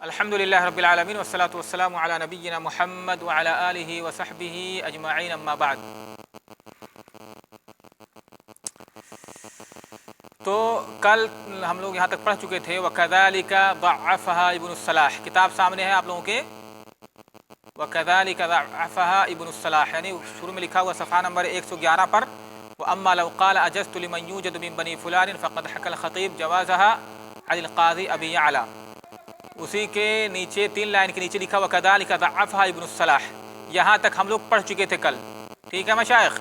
الحمدللہ رب العالمین والصلاة والسلام علی نبینا محمد وعلی آلہ وصحبہ اجمعین اما بعد۔ تو کل ہم لوگ یہاں تک پڑھ چکے تھے وَكَذَلِكَ ضَعَّفَهَا ابن الصلاح، کتاب سامنے ہے آپ لوگوں کے، وَكَذَلِكَ ضَعَّفَهَا ابن الصلاح، یعنی شروع میں لکھا ہوا صفحہ نمبر 111 پر وَأَمَّا لَوْ قَالَ أَجَزْتُ لِمَنْ يُوجَدُ مِنْ بَنِي فُلَانٍ فَقَدْ حَكَى الْخَطِيبُ جَوَازَهَا عَنِ الْقَاضِي أَبِي يَعْلَى، اسی کے نیچے 3 لائن کے نیچے لکھا ہوا وَكَذَلِكَ ضَعَّفَهَا ابن الصلاح، یہاں تک ہم لوگ پڑھ چکے تھے کل، ٹھیک ہے مشائخ؟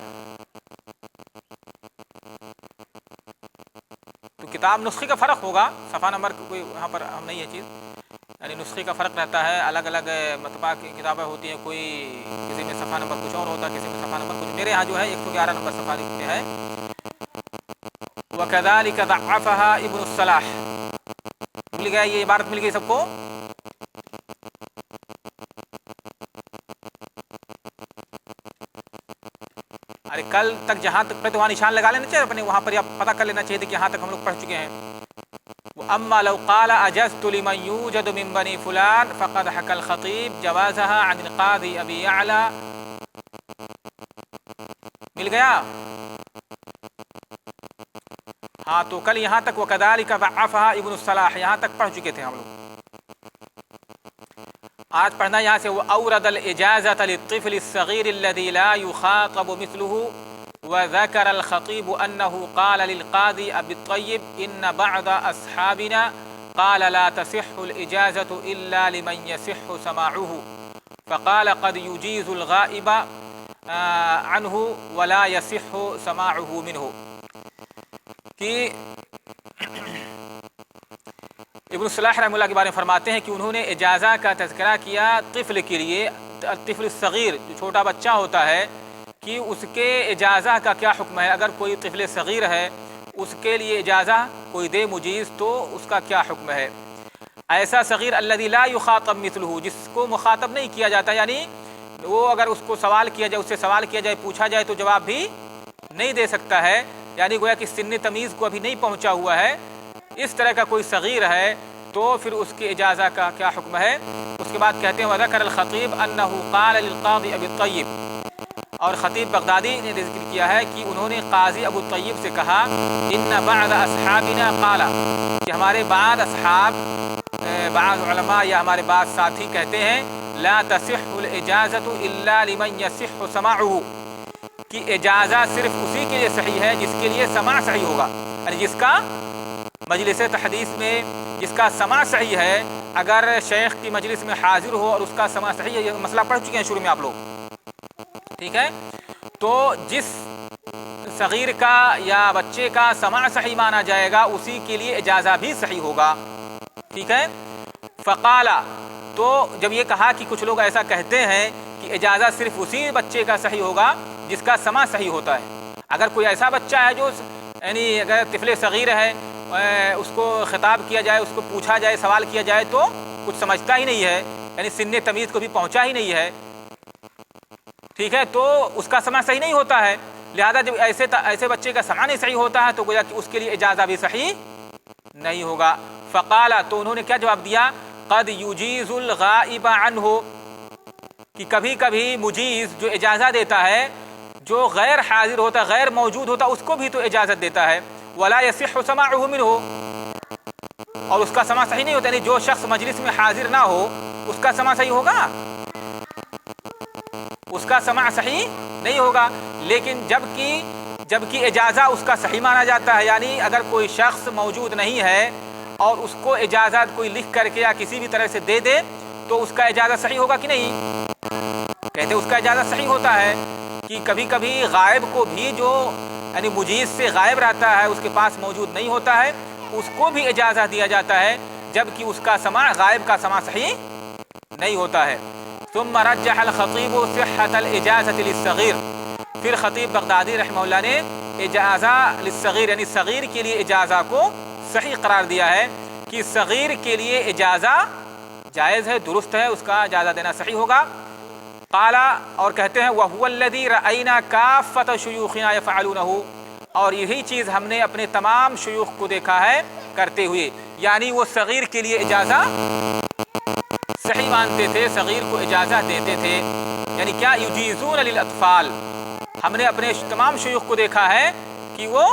تو کتاب نسخے کا فرق ہوگا، صفحہ نمبر کوئی وہاں پر ہم نہیں ہے چیز، یعنی نسخے کا فرق رہتا ہے، الگ الگ مطبع کی کتابیں ہوتی ہیں، کوئی کسی میں صفحہ نمبر کچھ اور ہوتا ہے، کسی میں صفحہ نمبر کچھ، میرے ہاں جو ہے 111 نمبر صفحہ پہ ہے وَكَذَلِكَ ضَعَّفَهَا ابن الصلاح، مل گیا، یہ عبارت مل گئی سب کو؟ ارے کل تک جہاں تک پہ تو وہاں نشان لگا لینا چاہیے اپنے، وہاں پر پتہ کر لینا چاہیے کہ یہاں تک ہم لوگ پڑھ چکے ہیں۔ وَأَمَّا لَوْ قَالَ أَجَزْتُ لِمَنْ يُوجَدُ مِنْ بَنِي فُلَانٍ فَقَدْ حَكَى الْخَطِيبُ جَوَازَهَا عَنِ الْقَاضِي أَبِي يَعْلَى، مل گیا؟ ہاں تو کل یہاں تک وَكَذَلِكَ ضَعَّفَهَا ابن الصلاح یہاں تک پڑھ چکے تھے ہم لوگ۔ آج پڑھنا یہاں سے وَأَوْرَدَ الْإِجَازَةَ لِلطِّفْلِ الصَّغِيرِ الَّذِي لَا يُخَاطَبُ مِثْلُهُ وَذَكَرَ الْخَطِيبُ أَنَّهُ قَالَ لِلْقَاضِي أَبِي الطَّيِّبِ إِنَّ بَعْضَ أَصْحَابِنَا قَالَ لَا تَصِحُّ الْإِجَازَةُ إِلَّا لِمَنْ يَصِحُّ سَمَاعُهُ فَقَالَ قَدْ يُجِيزُ الْغَائِبَ عَنْهُ وَلَا يَصِحُّ سَمَاعُهُ مِنْهُ، کہ ابن الصلاح رحمہ اللہ کے بارے میں فرماتے ہیں کہ انہوں نے اجازہ کا تذکرہ کیا طفل کے لیے، طفل صغیر جو چھوٹا بچہ ہوتا ہے، کہ اس کے اجازہ کا کیا حکم ہے، اگر کوئی طفل صغیر ہے اس کے لیے اجازہ کوئی دے مجیز تو اس کا کیا حکم ہے۔ ایسا صغیر الذی لا یخاطب مثلہ، جس کو مخاطب نہیں کیا جاتا، یعنی وہ اگر اس کو سوال کیا جائے، اس سے سوال کیا جائے، پوچھا جائے تو جواب بھی نہیں دے سکتا ہے، یعنی گویا کہ سن تمیز کو ابھی نہیں پہنچا ہوا ہے، اس طرح کا کوئی صغیر ہے تو پھر اس کی اجازہ کا کیا حکم ہے۔ اس کے بعد کہتے ہیں وذکر الخطیب انہ قال للقاضی ابی الطیب، اور خطیب بغدادی نے ذکر کیا ہے کہ انہوں نے قاضی ابو الطیب سے کہا ان بعض اصحابنا قال، کہ ہمارے بعض اصحاب، بعض علماء یا ہمارے بعض ساتھی کہتے ہیں لا تصح الاجازۃ الا لمن یصح سماعہ، کہ اجازہ صرف اسی کے لیے صحیح ہے جس کے لیے سماع صحیح ہوگا، یعنی جس کا مجلس تحدیث میں جس کا سماع صحیح ہے، اگر شیخ کی مجلس میں حاضر ہو اور اس کا سماع صحیح ہے، یہ مسئلہ پڑھ چکے ہیں شروع میں آپ لوگ، ٹھیک ہے؟ تو جس صغیر کا یا بچے کا سماع صحیح مانا جائے گا اسی کے لیے اجازہ بھی صحیح ہوگا، ٹھیک ہے؟ فقالا، تو جب یہ کہا کہ کچھ لوگ ایسا کہتے ہیں کہ اجازہ صرف اسی بچے کا صحیح ہوگا جس کا سماع صحیح ہوتا ہے، اگر کوئی ایسا بچہ ہے جو یعنی اگر طفل صغیر ہے، اس کو خطاب کیا جائے، اس کو پوچھا جائے، سوال کیا جائے تو کچھ سمجھتا ہی نہیں ہے، یعنی سن تمیز کو بھی پہنچا ہی نہیں ہے، ٹھیک ہے؟ تو اس کا سماع صحیح نہیں ہوتا ہے، لہذا جب ایسے بچے کا سماع نہیں صحیح ہوتا ہے تو گویا کہ اس کے لیے اجازہ بھی صحیح نہیں ہوگا۔ فقالا، تو انہوں نے کیا جواب دیا؟ قد یجیز الغائب عنہ، کہ کبھی کبھی مجیز جو اجازہ دیتا ہے، جو غیر حاضر ہوتا، غیر موجود ہوتا، اس کو بھی تو اجازت دیتا ہے، ولا یصح سماعہ منہ، اور اس کا سماع صحیح نہیں ہوتا، یعنی جو شخص مجلس میں حاضر نہ ہو اس کا سماع صحیح ہوگا؟ اس کا سماع صحیح نہیں ہوگا، لیکن جبکہ اجازہ اس کا صحیح مانا جاتا ہے، یعنی اگر کوئی شخص موجود نہیں ہے اور اس کو اجازت کوئی لکھ کر کے یا کسی بھی طرح سے دے دے تو اس کا اجازہ صحیح ہوگا کہ نہیں؟ کہتے اس کا اجازہ صحیح ہوتا ہے، کہ کبھی کبھی غائب کو بھی جو یعنی مجیز سے غائب رہتا ہے، اس کے پاس موجود نہیں ہوتا ہے، اس کو بھی اجازہ دیا جاتا ہے جبکہ اس کا سماع، غائب کا سماع صحیح نہیں ہوتا ہے۔ ثم رجح الخطیب صحت الاجازۃ للصغیر، پھر خطیب بغدادی رحمہ اللہ نے اجازہ للصغیر یعنی صغیر کے لیے اجازہ کو صحیح قرار دیا ہے، کہ صغیر کے لیے اجازہ جائز ہے، درست ہے، اس کا اجازہ دینا صحیح ہوگا۔ قال، اور کہتے ہیں وَهُوَ الَّذِي رَأَيْنَا كَافَّةَ شُيُوخِنَا يَفْعَلُونَهُ، اور یہی چیز ہم نے اپنے تمام شیوخ کو دیکھا ہے کرتے ہوئے، یعنی وہ صغیر کے لیے اجازہ صحیح مانتے تھے، صغیر کو اجازت دیتے تھے. یعنی کیا؟ یجیزون للاطفال. ہم نے اپنے تمام شیوخ کو دیکھا ہے کہ وہ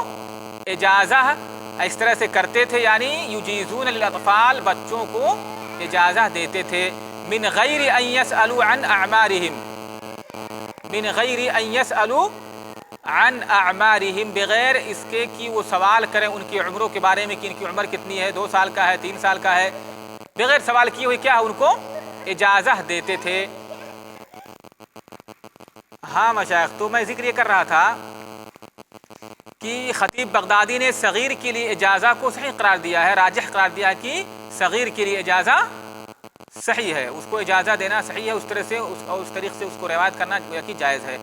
اجازت اس طرح سے کرتے تھے، یعنی یجیزون للاطفال، بچوں کو اجازت دیتے تھے. من غیر ان یسألوا عن اعمارہم، من غیر ان یسألوا عن اعمارہم، بغیر اس کے کہ وہ سوال کریں ان کی عمروں کے بارے میں کہ ان کی عمر کتنی ہے، 2 سال کا ہے، 3 سال کا ہے. بغیر سوال کیے ہوئے کیا ان کو اجازت دیتے تھے. ہاں مشائخ، تو میں ذکر یہ کر رہا تھا کہ خطیب بغدادی نے صغیر کے لیے اجازت کو صحیح قرار دیا ہے، راجح قرار دیا ہے کہ صغیر کے لیے اجازت صحیح ہے، اس کو اجازت دینا صحیح ہے، اس طرح سے اس طریقے سے اس کو روایت کرنا کہ جائز ہے.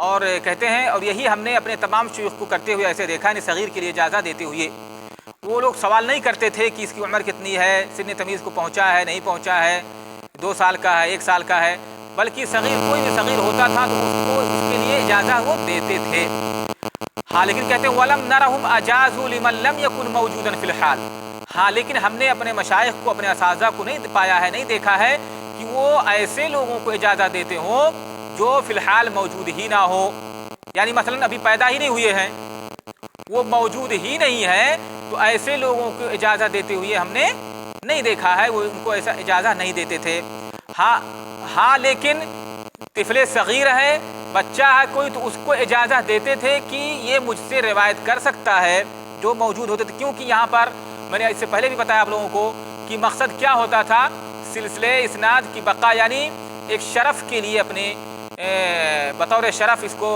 اور کہتے ہیں، اور یہی ہم نے اپنے تمام شیوخ کو کرتے ہوئے ایسے دیکھا ہے، صغیر کے لیے اجازت دیتے ہوئے. وہ لوگ سوال نہیں کرتے تھے کہ اس کی عمر کتنی ہے، سن تمیز کو پہنچا ہے نہیں پہنچا ہے، 2 سال کا ہے 1 سال کا ہے، بلکہ صغیر کوئی بھی صغیر ہوتا تھا تو اس کے لیے اجازت وہ دیتے تھے. ہاں لیکن کہتے ہیں وَلَمْ نَرَهُمْ أَجَازُوا لِمَنْ لَمْ يَكُنْ مَوْجُودًا فِي الْحَالِ. ہاں لیکن ہم نے اپنے مشائخ کو، اپنے اساتذہ کو نہیں پایا ہے، نہیں دیکھا ہے کہ وہ ایسے لوگوں کو اجازت دیتے ہوں جو فی الحال موجود ہی نہ ہو. یعنی مثلا ابھی پیدا ہی نہیں ہوئے ہیں، وہ موجود ہی نہیں ہے، تو ایسے لوگوں کو اجازت دیتے ہوئے ہم نے نہیں دیکھا ہے، وہ ان کو ایسا اجازت نہیں دیتے تھے. ہاں لیکن طفل صغیر ہے، بچہ ہے کوئی، تو اس کو اجازت دیتے تھے کہ یہ مجھ سے روایت کر سکتا ہے، جو موجود ہوتے تھے. کیونکہ یہاں پر میں نے اس سے پہلے بھی بتایا آپ لوگوں کو کہ مقصد کیا ہوتا تھا، سلسلے اسناد کی بقا، یعنی ایک شرف کے لیے اپنے بطور شرف اس کو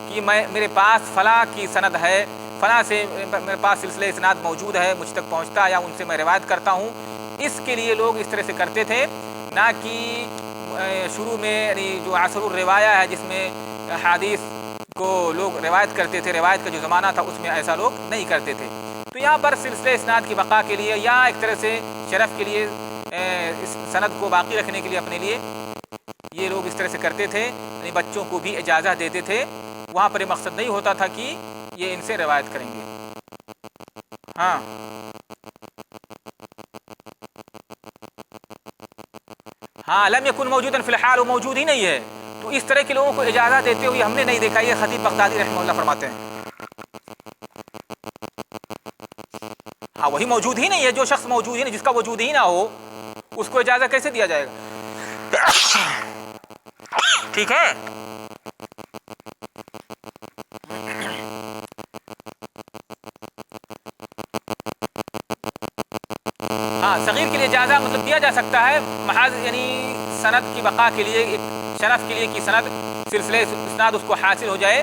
کہ میرے پاس فلاں کی سند ہے، فلاں سے میرے پاس سلسلہ اسناد موجود ہے، مجھ تک پہنچتا ہے یا ان سے میں روایت کرتا ہوں. اس کے لیے لوگ اس طرح سے کرتے تھے، نہ کہ شروع میں یعنی جو عصر الروایہ ہے جس میں حدیث کو لوگ روایت کرتے تھے، روایت کا جو زمانہ تھا اس میں ایسا لوگ نہیں کرتے تھے. تو یہاں پر سلسلہ اسناد کی بقا کے لیے یا ایک طرح سے شرف کے لیے، اس سند کو باقی رکھنے کے لیے اپنے لیے یہ لوگ اس طرح سے کرتے تھے، یعنی بچوں کو بھی اجازت دیتے تھے. وہاں پر یہ مقصد نہیں ہوتا تھا کہ یہ ان سے روایت کریں گے. ہاں لم یکن موجودا فی الحال، وہ موجود ہی نہیں ہے، تو اس طرح کے لوگوں کو اجازت دیتے ہوئے ہم نے نہیں دیکھا. یہ خطیب بغدادی رحمہ اللہ فرماتے ہیں. ہاں وہی موجود ہی نہیں ہے، جو شخص موجود ہی نہیں، جس کا وجود ہی نہ ہو، اس کو اجازت کیسے دیا جائے گا؟ ٹھیک ہے. ہاں صغیر کے لیے اجازت مطلب دیا جا سکتا ہے محض یعنی سند کی بقا کے لیے، ایک شرف کے لیے کہ سند سلسلہ اسناد اس کو حاصل ہو جائے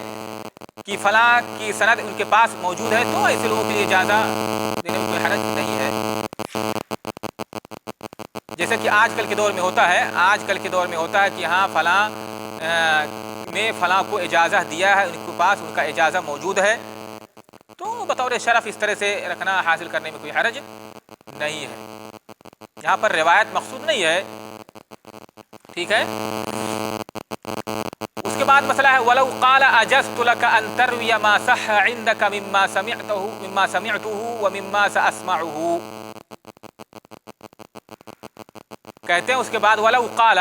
کہ فلاں کی سند ان کے پاس موجود ہے، تو ایسے لوگوں کے لیے اجازت دینے میں کوئی حرج نہیں ہے. جیسے کہ آج کل کے دور میں ہوتا ہے کہ ہاں فلاں نے فلاں کو اجازت دیا ہے، ان کے پاس ان کا اجازت موجود ہے، تو بطور شرف اس طرح سے رکھنا، حاصل کرنے میں کوئی حرج نہیں ہے. یہاں پر روایت مقصود نہیں ہے. ٹھیک ہے. اس کے بعد مسئلہ ہے وَلَوْ قَالَ أَجَزْتُ لَكَ أَن تَرْوِيَ مَا صَحَّ عِنْدَكَ مِمَّا سَمِعْتُهُ وَمِمَّا سَأَسْمَعُهُ. کہتے ہیں اس کے بعد وَلَوْ قَالَ،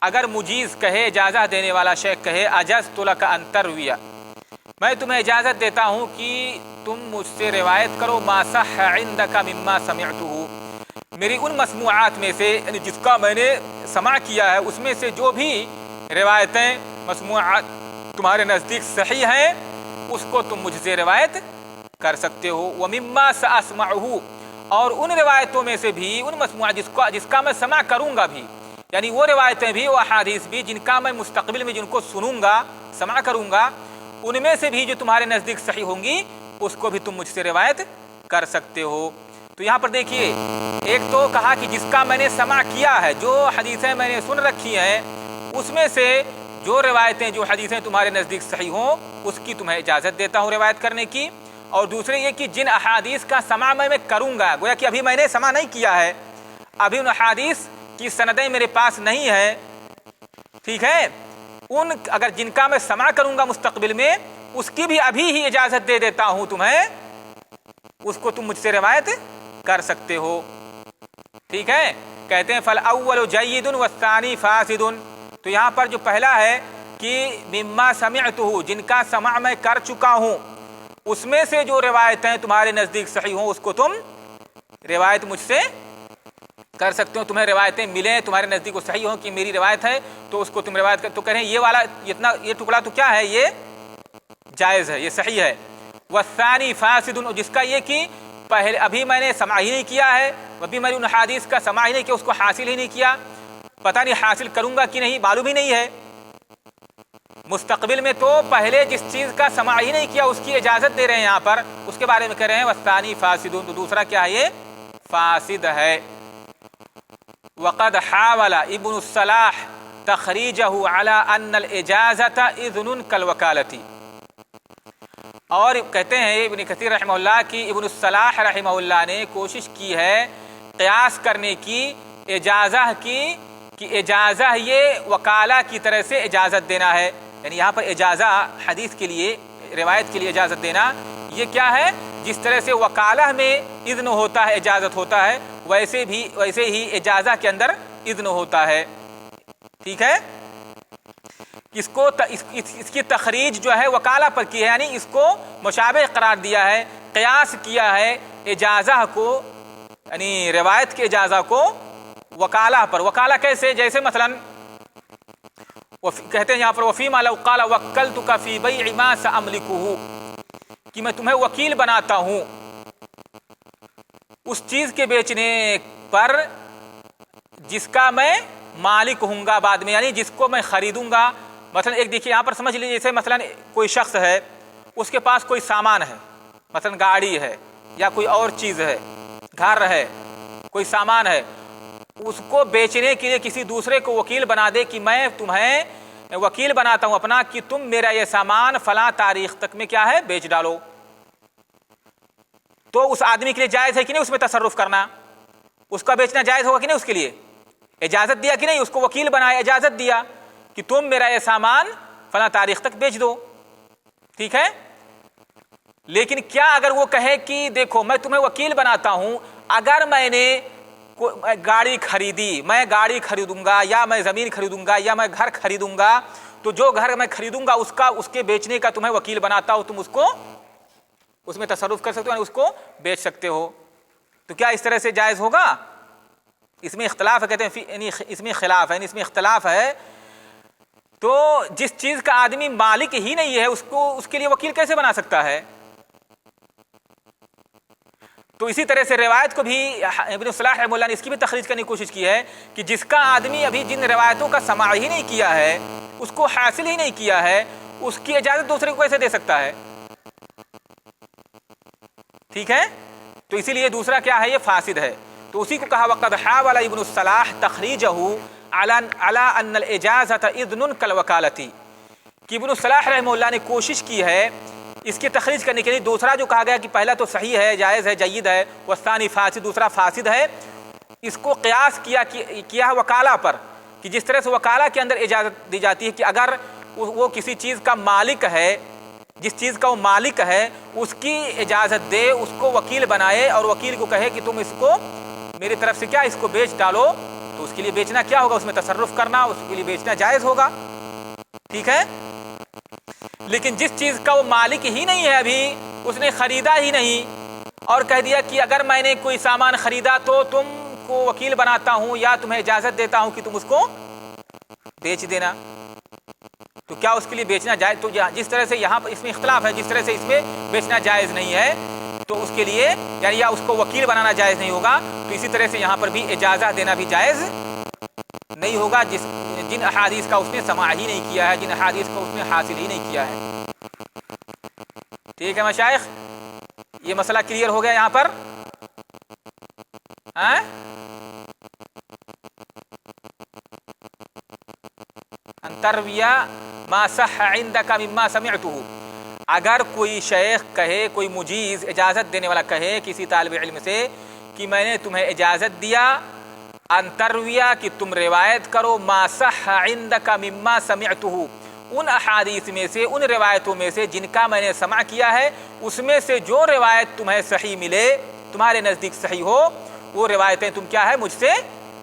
اگر مجیز کہے، اجازت دینے والا شیخ کہے، أَجَزْتُ لَكَ أَن تَرْوِيَ، میں تمہیں اجازت دیتا ہوں کہ تم مجھ سے روایت کرو، ما صح عندک مما سمعته، میری ان مسموعات میں سے، یعنی جس کا میں نے سماع کیا ہے اس میں سے جو بھی روایتیں مسموعات تمہارے نزدیک صحیح ہیں، اس کو تم مجھ سے روایت کر سکتے ہو. ومما ساسمعه، اور ان روایتوں میں سے بھی، ان مسموعات جس کا میں سماع کروں گا بھی، یعنی وہ روایتیں بھی، وہ احادیث بھی جن کا میں مستقبل میں جن کو سنوں گا، سماع کروں گا، ان میں سے بھی جو تمہارے نزدیک صحیح ہوں گی اس کو بھی تم مجھ سے روایت کر سکتے ہو. تو یہاں پر دیکھیے، ایک تو کہا کہ جس کا میں نے سماع کیا ہے، جو حدیثیں میں نے سن رکھی ہیں، اس میں سے جو روایتیں، جو حدیثیں تمہارے نزدیک صحیح ہوں اس کی تمہیں اجازت دیتا ہوں روایت کرنے کی. اور دوسرے یہ کہ جن احادیث کا سماع میں کروں گا، گویا کہ ابھی میں نے سماع نہیں کیا ہے، ابھی ان احادیث کی سندیں میرے پاس نہیں ہے، ٹھیک ہے، ان اگر جن کا میں سماع کروں گا مستقبل میں، اس کی بھی ابھی ہی اجازت دے دیتا ہوں تمہیں، اس کو تم مجھ سے روایت کر سکتے ہو. ٹھیک ہے. کہتے ہیں فالاول جید والثانی فاسد، تو یہاں پر جو پہلا ہے کہ مما سمعتہ، جن کا سماع میں کر چکا ہوں، اس میں سے جو روایتیں تمہارے نزدیک صحیح ہوں اس کو تم روایت مجھ سے کر سکتے ہو، تمہیں روایتیں ملیں تمہارے نزدیک وہ صحیح ہوں کہ میری روایت ہے تو اس کو تم روایت کر، تو کہہ رہے ہیں یہ والا یہ ٹکڑا تو کیا ہے، یہ جائز ہے، یہ صحیح ہے۔ والثانی فاسد، جس کا یہ کہ پہلے ابھی میں نے سماع ہی نہیں کیا ہے، ابھی میں نے ان حدیث کا سماع ہی نہیں کیا، اس کو حاصل ہی نہیں کیا، پتہ نہیں حاصل کروں گا کہ نہیں، معلوم ہی نہیں ہے، مستقبل میں تو پہلے جس چیز کا سماع ہی نہیں کیا اس کی اجازت دے رہے ہیں یہاں پر، اس کے بارے میں کہہ رہے ہیں والثانی فاسد، تو دوسرا کیا ہے، یہ فاسد ہے۔ وقد حاول ابن الصلاح تخریجہ علی ان الاجازۃ اذن کالوکالۃ، اور کہتے ہیں ابن کثیر رحمہ اللہ کی ابن الصلاح رحمہ اللہ نے کوشش کی ہے قیاس کرنے کی اجازہ کی، کہ اجازہ یہ وکالہ کی طرح سے اجازت دینا ہے، یعنی یہاں پر اجازہ حدیث کے لیے روایت کے لیے اجازت دینا یہ کیا ہے، جس طرح سے وکالہ میں اذن ہوتا ہے اجازت ہوتا ہے، ویسے ہی اجازہ کے اندر اذن ہوتا ہے، ٹھیک ہے۔ اس کی تخریج جو ہے وکالہ پر کی ہے، یعنی اس کو مشابہ قرار دیا ہے، قیاس کیا ہے اجازہ کو، یعنی روایت کے اجازہ کو وکالہ پر۔ وکالہ کیسے، جیسے مثلا کہتے ہیں یہاں پر وفیما لو قال وکلتک فی بیع ما ساملکہ، کہ میں تمہیں وکیل بناتا ہوں اس چیز کے بیچنے پر جس کا میں مالک ہوں گا بعد میں، یعنی جس کو میں خریدوں گا۔ مثلا ایک دیکھیے یہاں پر سمجھ لیجیے، جیسے مثلا کوئی شخص ہے اس کے پاس کوئی سامان ہے، مثلا گاڑی ہے یا کوئی اور چیز ہے، گھر ہے، کوئی سامان ہے، اس کو بیچنے کے لیے کسی دوسرے کو وکیل بنا دے کہ میں تمہیں وکیل بناتا ہوں اپنا کہ تم میرا یہ سامان فلاں تاریخ تک میں کیا ہے بیچ ڈالو، تو اس آدمی کے لیے جائز ہے کہ نہیں اس میں تصرف کرنا، اس کا بیچنا جائز ہوگا کہ نہیں، اس کے لیے اجازت دیا کہ نہیں، اس کو وکیل بنایا اجازت دیا کہ تم میرا یہ سامان فلاں تاریخ تک بیچ دو، ٹھیک ہے۔ لیکن کیا اگر وہ کہے کہ دیکھو میں تمہیں وکیل بناتا ہوں، اگر میں نے گاڑی خریدی، میں گاڑی خریدوں گا یا میں زمین خریدوں گا یا میں گھر خریدوں گا، تو جو گھر میں خریدوں گا اس کے بیچنے کا تمہیں وکیل بناتا ہوں، تم اس کو اس میں تصرف کر سکتے ہو، اس کو بیچ سکتے ہو، تو کیا اس طرح سے جائز ہوگا؟ اس میں اختلاف ہے، کہتے ہیں اس میں خلاف ہے، اس میں اختلاف ہے، تو جس چیز کا آدمی مالک ہی نہیں ہے اس کے لیے وکیل کیسے بنا سکتا ہے؟ تو اسی طرح سے روایت کو بھی ابن صلاح رحمہ اللہ نے اس کی بھی تخریج کرنے کی کوشش کی ہے کہ جس کا آدمی ابھی جن روایتوں کا سماع ہی نہیں کیا ہے، اس کو حاصل ہی نہیں کیا ہے، اس کی اجازت دوسرے کو کیسے دے سکتا ہے، ٹھیک ہے۔ تو اسی لیے دوسرا کیا ہے، یہ فاسد ہے، تو اسی کو کہا وقد حاول ابن الصلاح تخریجہ علی ان الاجازۃ اذن کالوکالۃ، کہ ابن الصلاح رحمہ اللہ نے کوشش کی ہے اس کی تخریج کرنے کے لیے، دوسرا جو کہا گیا کہ پہلا تو صحیح ہے، جائز ہے، جید ہے، والثانی فاسد، دوسرا فاسد ہے، اس کو قیاس کیا ہے وکالہ پر، کہ جس طرح سے وکالہ کے اندر اجازت دی جاتی ہے کہ اگر وہ کسی چیز کا مالک ہے، جس چیز کا وہ مالک ہے اس کی اجازت دے، اس کو وکیل بنائے اور وکیل کو کہے کہ تم اس کو میری طرف سے کیا اس کو بیچ ڈالو، تو اس کے لیے بیچنا کیا ہوگا، اس میں تصرف کرنا، اس کے لیے بیچنا جائز ہوگا، ٹھیک ہے۔ لیکن جس چیز کا وہ مالک ہی نہیں ہے، ابھی اس نے خریدا ہی نہیں اور کہہ دیا کہ اگر میں نے کوئی سامان خریدا تو تم کو وکیل بناتا ہوں یا تمہیں اجازت دیتا ہوں کہ تم اس کو بیچ دینا، تو کیا اس کے لیے بیچنا جائز؟ تو جس طرح سے یہاں پر اس میں اختلاف ہے، جس طرح سے اس میں بیچنا جائز نہیں ہے تو اس کے لیے یعنی یا اس کو وکیل بنانا جائز نہیں ہوگا، تو اسی طرح سے یہاں پر بھی اجازت دینا بھی جائز نہیں ہوگا جن احادیث کا اس نے سماع ہی نہیں کیا ہے، جن احادیث کو اس نے حاصل ہی نہیں کیا ہے، ٹھیک ہے مشائخ، یہ مسئلہ کلیئر ہو گیا یہاں پر؟ ترویہ ما صح عندک مما سمعتہ، اگر کوئی شیخ کہے، کوئی مجیز اجازت دینے والا کہے کسی طالب علم سے کہ میں نے تمہیں اجازت دیا ان ترویہ کہ تم روایت کرو ما صح عندک مما سمعتہ، ان احادیث میں سے، ان روایتوں میں سے جن کا میں نے سماع کیا ہے، اس میں سے جو روایت تمہیں صحیح ملے، تمہارے نزدیک صحیح ہو، وہ روایتیں تم کیا ہے مجھ سے